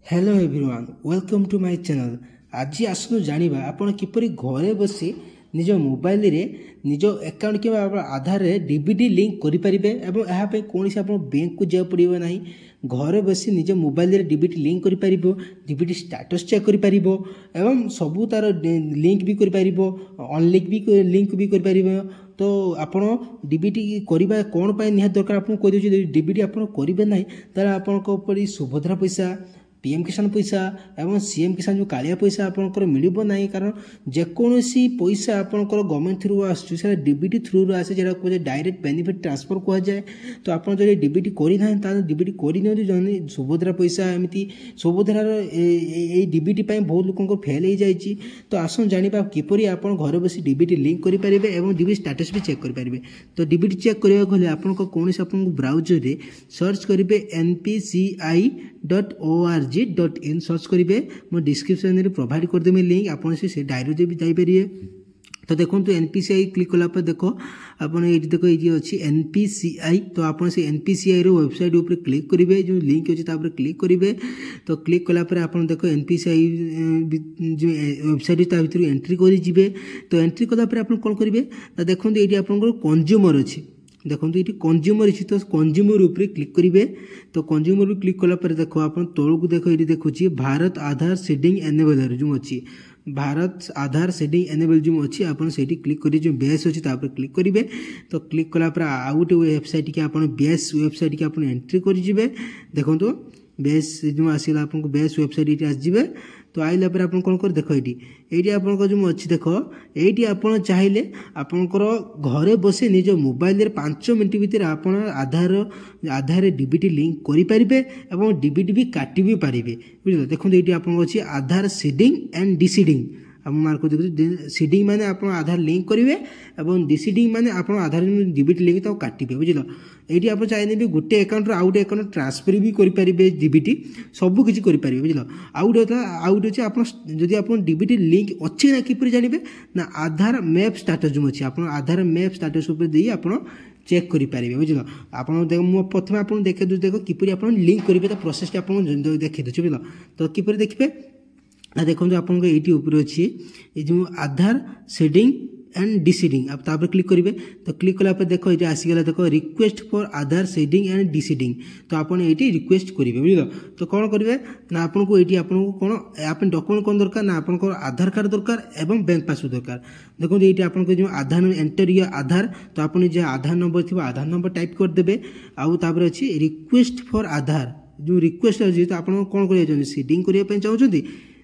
Hello everyone welcome to my channel. आज आसनु जानिबा आपण किपरि घरे बसी निज मोबाइल रे निज अकाउंट के आधार रे डीबीटी लिंक करि परिबे एवं एहा पे कोनसी आपण बैंक को जाय पड़िबो नाही। घरे बसी निज मोबाइल रे डीबीटी लिंक करि परिबो, डीबीटी स्टेटस चेक करि परिबो एवं सबु तार लिंक भी करि परिबो, अनलिंक भी लिंक भी करि परिबो। तो आपण डीबीटी करबा कोन पाए निहा दरकार आपण कहि दियो। डीबीटी आपण करिबे नाही तार आपण को परि सुभद्रा पैसा, पीएम किसान पैसा एवं सीएम किसान जो कालिया पैसा आपंकर मिलबो नहीं, कारण जेकोसी पैसा आपंकर गवर्नमेंट थ्रू आसुछ से डीबीटी थ्रू आसे जेटा कहे डायरेक्ट बेनिफिट ट्रांसफर कह जाए। तो आप डीबीटी करना डीबीटी करनी सुभद्रा पैसा एमती सुभद्रार ये डीबीटी बहुत लोक फेल हो जाए। तो आसन जाना किपरि आप घर बस डीबीटी लिंक करेंगे और डीबीटी स्टेटस भी चेक करेंगे। तो डीबीटी चेक करने को आप कौन ब्राउजर रे सर्च करेंगे npci.org.in सर्च करेंगे। मो डिस्क्रिप्शन में प्रोवाइड करदेमी लिंक, आप से डायरेक्ट भी जापरिए। तो देखो एनपीसीआई क्लिक कला देखो आप देखो ये अच्छी एनपीसीआई। तो आप एनपीसीआई वेबसाइट ऊपर क्लिक करेंगे, जो लिंक अच्छे क्लिक करेंगे। तो क्लिक कलापर आप देखो एनपीसीआई जो वेबसाइट भर एंट्री करेंगे। तो एंट्री कलापर आप कौन करेंगे देखो ये आप कंज्यूमर अच्छी देखो ये कंज्यूमर अच्छी। तो कंज्यूमर ऊपर क्लिक करेंगे। तो कंज्यूमर भी क्लिक कलापर देखो आप तौक देखो ये देखुची भारत आधार सीडिंग एनेबलर जो अच्छी, भारत आधार सीडिंग एनेबल जो अच्छी आप क्लिक कर जो बेस अच्छी क्लिक करेंगे। तो क्लिक कलापर आउ गोटे वेबसाइट के आप बेस वेबसाइट के आप एंट्री करेंगे। देखो बेस जो आसला आपको बेस वेबसाइट ये आसवे। तो आइला पर आप कौन कर देखो ये आप जो अच्छी देखो ये आप चाहिए आपंकर घरे बसे निज मोबाइल 5 मिनट भर आप आधार डीबीटी लिंक करेंगे और डीबीटी भी काटि भी पारे। बुझे देखो ये आप अच्छी आधार सीडिंग एंड डिसीडिंग आप मार्क देखो सीडिंग माने आप आधार लिंक करेंगे और डिसीडिंग माने आप आधार डीबीटी लिंक तो काटिबे। बुझल ये आप चाहिए भी गोटे अकाउंट आउ गोटे अकाउंट ट्रांसफर भी करेंगे डीबीटी सबकि करेंगे। बुझल आउ गोटे अच्छे आप डीबीटी लिंक अच्छे ना किपर जानवे ना आधार मैप स्टाटस जो अच्छी आप आधार मैप स्टाटस दे आप चेक करेंगे। बुझल आप प्रथम आप देखे देखो किपर आप लिंक करेंगे तो प्रोसेस आप देखे दूसरे। बुझल तो किपर देखिए देखो आपको ये ऊपर अच्छी ये जो आधार सीडिंग एंड डिसीडिंग आप तापर क्लिक करेंगे। तो क्लिक कला देखो ये आसीगला देखो request for Aadhaar seeding and deseeding. तो आप ये रिक्वेस्ट करेंगे। बुझल तो कौन करेंगे ना आपको ये आपको कौन आप डॉक्यूमेंट कौन दरकार ना आपको आधार कार्ड दरकार एवं बैंक पासबुक दरकार। देखो ये आपको जो आधार एंटर या आधार तो आप आधार नंबर थी आधार नंबर टाइप करदे आउ अच्छी रिक्वेस्ट फॉर आधार जो रिक्वेस्ट अच्छी। तो आप कौन कर सीडिंग करने चाहते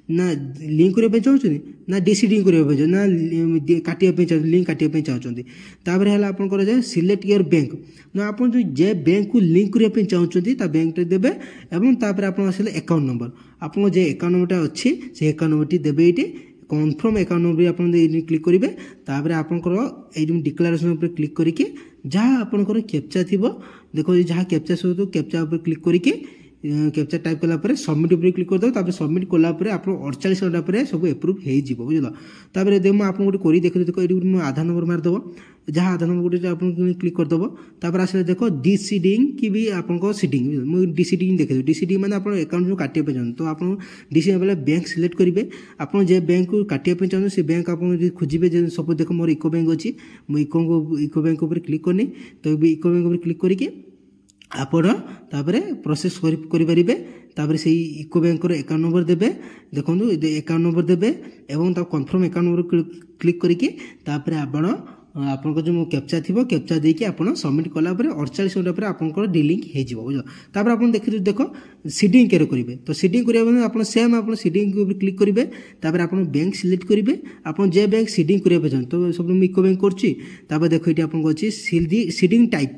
ना लिंक करने चाहते ना डिसीडिंग करने ना काटिया लिंक काटिया चाहते। तापर है आप सिलेक्ट योर बैंक ना आप जो जे बैंक को लिंक करने चाहते बैंक देवे और तापर आप अकाउंट नंबर आप जे अकाउंट नंबर अच्छी से अकाउंट नंबर देवे ये कन्फर्म अकाउंट नंबर आप क्लिक करेंगे। तापर आपंकर ये डिक्लेरेशन पर क्लिक करके जहाँ आपंकर कैप्चा थी देखो जहाँ कैप्चा सब कैप्चा पर क्लिक करके कैप्चा टाइप कलापर सबमिट उपर क्लिक करदे। सबमिट कलापर आप 48 घंटा पर सब एप्रुव हो। बुझल तापर देख आप गोटे देख देखो ये आधार नंबर मारदेव जहाँ आधार नंबर गोटे आप क्लिक करदेव। तापर आसले देखो डिसीडिंग कि भी आप सीडिंग मुझे डिसीडिंग देखे डिसीडिंग मैंने आप अकाउंट जो काटे चाहते। तो आप डिसीडिंग बेले बैंक सिलेक्ट करेंगे आप बैंक को काटे चाहते से बैंक आप खोजे सब देखो मोर इको बैंक अच्छी मुझे इको बैंक उपर क्लिक करनी। तो इको बैंक उपर क्लिक करके आपण तापर प्रोसेस करेंगे। तापर से इको बैंक अकाउंट नंबर देवे देखो अकाउंट नंबर देवे और कन्फर्म अकाउंट नंबर क्लिक करके तापर आपण आपन जो कैप्चा थी कैप्चा देके आप सबमिट कलापर 48 घंटा पर आपंकर डिलिंक हो। बुझल तापर आप देखिए देखो सीडिंग केयर करेंगे। तो सीडिंग करने आप सेम आप सीडिंग ऊपर क्लिक करेंगे। तापर आप बैंक सिलेक्ट करेंगे आप जे बैंक सीडिंग करने चाहते। तो सब इको बैंक कर देखो ये आपको अच्छी सीडिंग टाइप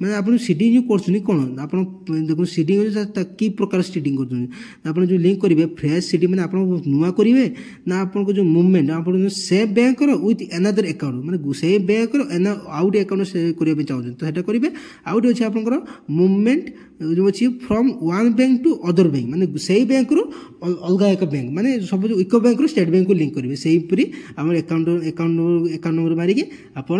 मैंने आप सीडिंग जो कौन आप देखो सीडिंग कि प्रकार सीडिंग कर जो लिंक करेंगे फ्रेश सीडिंग मैंने आप नुआ करेंगे ना आपको जो मूवमेंट आप same bank with another account मैंने से बैंक आउ गोटे अकाउंट करने चाहते। तो यहाँ करेंगे आउ गोटे अच्छे आप मूवमेंट जो अच्छी from one bank to other bank मैंने से बैंक रू अलग एक बैंक मैंने सब जो इको बैंक रू स्टेट बैंक को लिंक करेंगे से आम अकाउंट नंबर मारिकी आप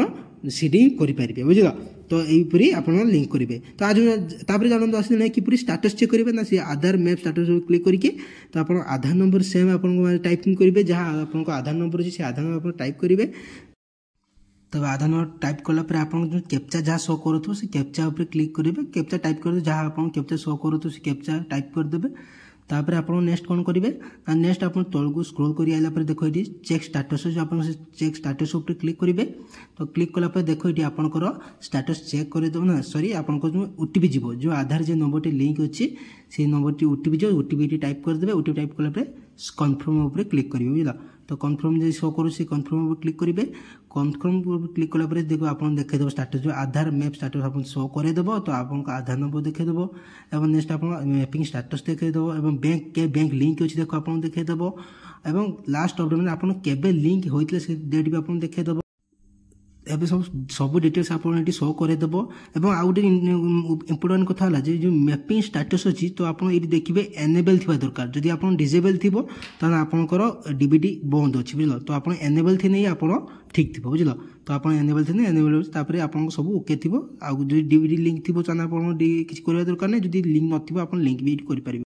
सीडिंग करेंगे बुझल। तो यहीपरी आप लिंक करेंगे। तो आज तापर जानते आस ना किपरि स्टाटस चेक करेंगे ना सी आधार मैप स्टाटस क्लिक करके तो आप आधार नंबर सेम आप टाइपिंग करेंगे जहाँ आपको आधार नंबर अच्छे से आधार नंबर टाइप करेंगे। तब आधार नंबर टाइप कलापर आप जो कैप्चा जहाँ शो करूँ से कैप्चा उपर क्लिक करेंगे। कैप्चा टाइप कर जहाँ आप कैप्चा शो करूँ से कैप्चा टाइप करदे। तापर आप नेक्स्ट कौन करेंगे ना नेक्स्ट आप तौक स्क्रोल कर आइला देखो ये चेक स्टाटस जो आप चेक स्टाटस उपर क्लिक करेंगे। तो क्लिक कलापर देखो ये आपंकर स्टाटस चेक करदेव ना सॉरी आपको जो ओटीपी जीव जो आधार जो नंबर टी लिंक अच्छी से नंबर टी ओटीपी जो ओटीपी टाइप करदे। ओटीपी टाइप कलापर कन्फर्म उपर क्लिक करेंगे बुझल। तो कन्फर्म जो शो करूँ से कन्फर्म उपर क्लिक करेंगे। कन्फर्म क्लिक कलापर देखो आप देखा स्टाटस जो आधार मैप स्टाटस आप शो करदेव। तो आपको आधार नंबर देखदेव और नेक्स्ट आप मैपिंग स्टाटस देखदेव और बैंक के बैंक लिंक अच्छी देखो आप देखदेव और लास्ट अपडेट आप केबे लिंक होता से डेट भी आप देखदेव। एवं सब डिटेल्स आप शो करदेव। और आउ गोटे इम्पोर्टाट कथा है जो मैपिंग स्टाटस अच्छी तो आप देखिए एनेबल थी दरकार। जदि आप डिजेबल थी तो आपंकर डीबीडी बंद अच्छी बुझल। तो आप एनेबल थी नहीं आप ठीक थी बुझल। तो आप एनेबल थी एनेबल तापर आप सब ओके थी। जो डीबीडी लिंक थी आप किसी दरकार नहीं। जब लिंक नथिबो आप लिंक भी करेंगे।